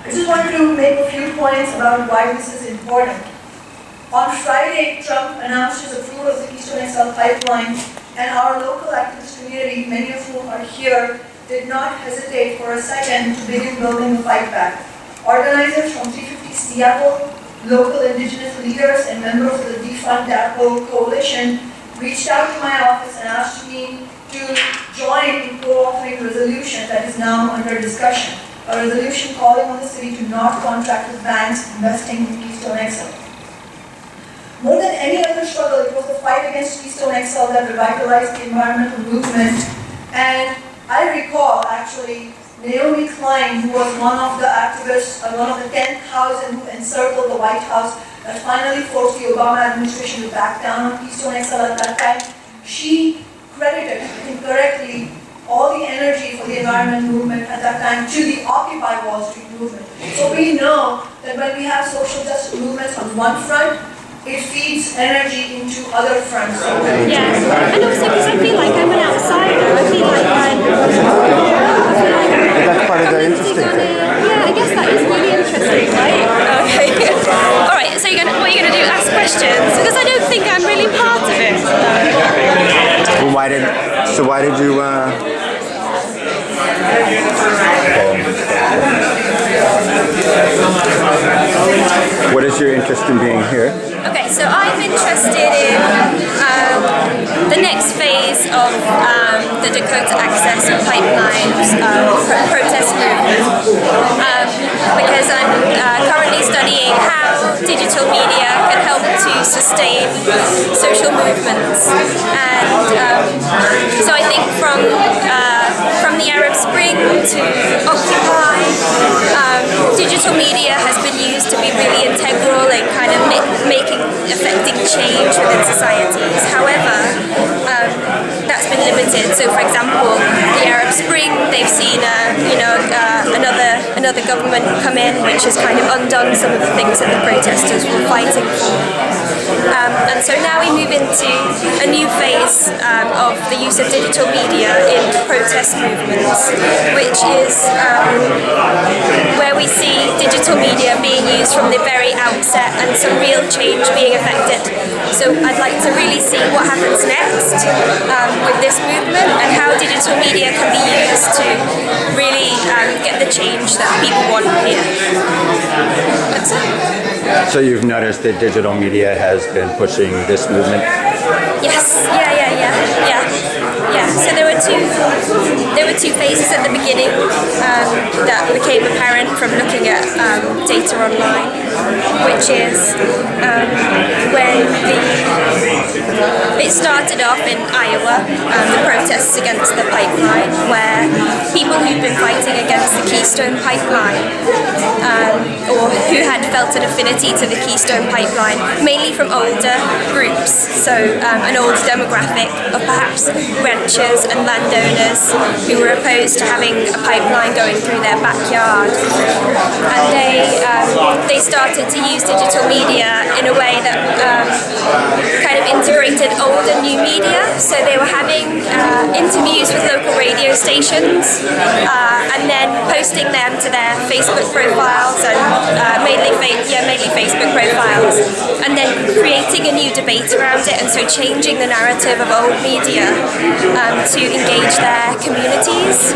I just wanted to make a few points about why this is important. On Friday, Trump announced his approval of the Keystone XL pipeline, and our local activist community, many of whom are here, did not hesitate for a second to begin building the fight back. Organizers from 350 DAPL, local indigenous leaders, and members of the Defund DAPL coalition reached out to my office and asked me to join in co-authoring a resolution that is now under discussion. A resolution calling on the city to not contract with banks investing in Keystone XL. More than any other struggle, it was the fight against Keystone XL that revitalized the environmental movement. And I recall, actually, Naomi Klein, who was one of the activists, one of the 10,000 who encircled the White House that finally forced the Obama administration to back down on Keystone XL at that time, she credited, I think correctly, all the energy for the environment movement at that time to the Occupy Wall Street movement. So we know that when we have social justice movements on one front, it feeds energy into other fronts. Yeah, and also because I feel like I'm an outsider. I feel like that's part of the interesting thing. Yeah, I guess that is really interesting, right? Okay. All right. So what are you going to do? Ask questions? Because I don't think I'm really part of it. Well, why did you? What is your interest in being here? Okay, so I'm interested in the next phase of the Dakota Access Pipeline's protest movement, because I'm currently studying how digital media can help to sustain social movements, and so I think from the Arab Spring to Occupy, digital media has been used to be really integral in kind of affecting change within societies. However, that's been limited. So, for example, the Arab Spring, they've seen another government come in, which has kind of undone some of the things that the protesters were fighting for. And so now we move into a new phase of the use of digital media in protest movements, which is where we see digital media being used from the very outset and some real change being affected. So I'd like to really see what happens next with this movement and how digital media can be used to really get the change that people want here. That's it. So you've noticed that digital media has been pushing this movement? Yes. Yeah. So there were two phases at the beginning that became apparent from looking at data online, which is when it started off in Iowa, the protests against the pipeline, where people who'd been fighting against the Keystone pipeline, or who had felt an affinity to the Keystone pipeline, mainly from older groups, so an older demographic of perhaps ranchers and landowners who were opposed to having a pipeline going through their backyard. And they started to use digital media in a way that kind of integrated old and new media. So they were having interviews with local radio stations and then posting them to their Facebook profiles and mainly Facebook profiles, and then creating a new debate around it, and so changing the narrative of old media to engage their communities.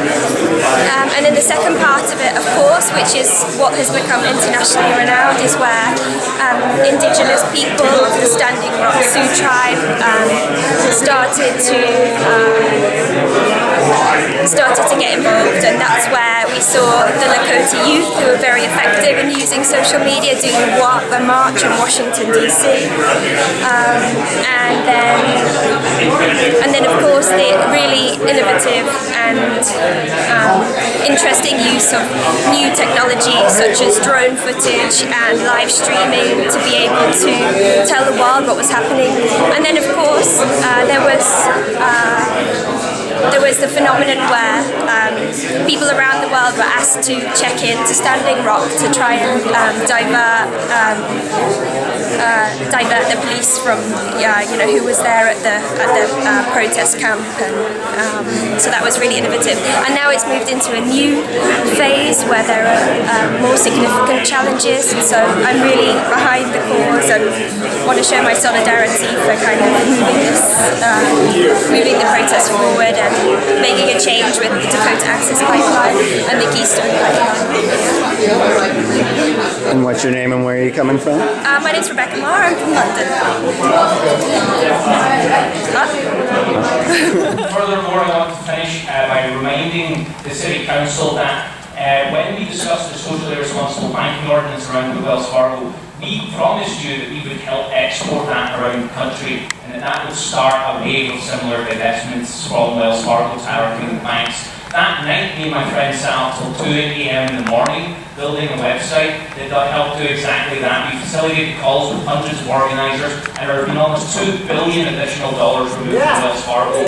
And then the second part of it, of course, which is what has become internationally renowned, is where indigenous people of the Standing Rock Sioux tribe started to get involved, and that's where we saw the Lakota youth, who were very effective in using social media, doing a march in Washington DC, and then of course the really innovative and interesting use of new technology such as drone footage and live streaming to be able to tell the world what was happening. And then of course there was there was the phenomenon where people around the world were asked to check in to Standing Rock to try and divert the police from who was there at the protest camp, and so that was really innovative. And now it's moved into a new phase where there are more significant challenges, and so I'm really behind the cause and want to show my solidarity for kind of moving the protest forward and making a change with the Dakota Access Pipeline and the Keystone Pipeline. And what's your name and where are you coming from? My name's Rebecca Marr, I'm from London. Furthermore, I want to finish by reminding the City Council that when we discussed the socially responsible banking ordinance around the Wells Fargo, we promised you that we would help export that around the country and that would start a wave of similar divestments from Wells Fargo to our banks. That night, me and my friend sat up till 2 a.m. in the morning building a website that helped do exactly that. We facilitated calls with hundreds of organisers, and there have been almost $2 billion additional dollars removed from Wells Fargo.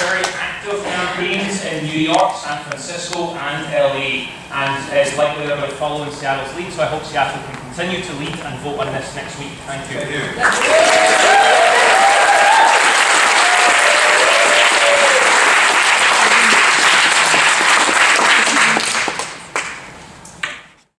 Very active campaigns in New York, San Francisco, and LA, and it's likely they're about following Seattle's lead, so I hope Seattle can continue to lead and vote on this next week. Thank you.